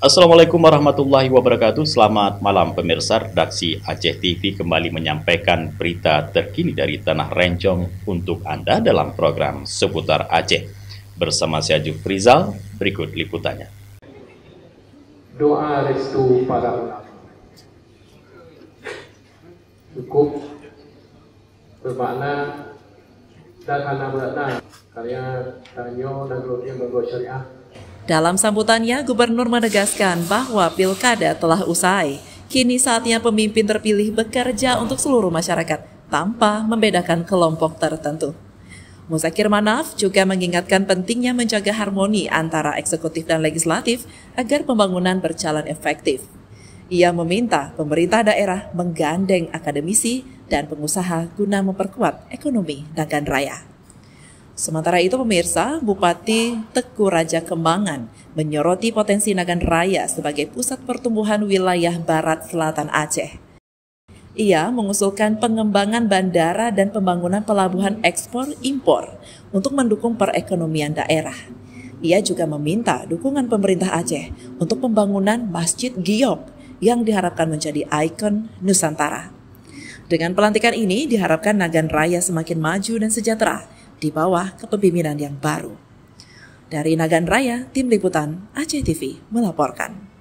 Assalamualaikum warahmatullahi wabarakatuh. Selamat malam pemirsa. Redaksi Aceh TV kembali menyampaikan berita terkini dari Tanah Rencong untuk Anda dalam program Seputar Aceh. Bersama saya Jufrizal, berikut liputannya. Doa restu para ulama. Cukup bermakna dan hana beratna karya Tanyo dan Rutin Bergua Syariah. Dalam sambutannya, Gubernur menegaskan bahwa pilkada telah usai. Kini saatnya pemimpin terpilih bekerja untuk seluruh masyarakat tanpa membedakan kelompok tertentu. Muzakir Manaf juga mengingatkan pentingnya menjaga harmoni antara eksekutif dan legislatif agar pembangunan berjalan efektif. Ia meminta pemerintah daerah menggandeng akademisi dan pengusaha guna memperkuat ekonomi Nagan Raya. Sementara itu pemirsa, Bupati Teku Raja Kembangan menyoroti potensi Nagan Raya sebagai pusat pertumbuhan wilayah Barat Selatan Aceh. Ia mengusulkan pengembangan bandara dan pembangunan pelabuhan ekspor-impor untuk mendukung perekonomian daerah. Ia juga meminta dukungan pemerintah Aceh untuk pembangunan Masjid Giok yang diharapkan menjadi ikon Nusantara. Dengan pelantikan ini diharapkan Nagan Raya semakin maju dan sejahtera di bawah kepemimpinan yang baru. Dari Nagan Raya, Tim Liputan Aceh TV melaporkan.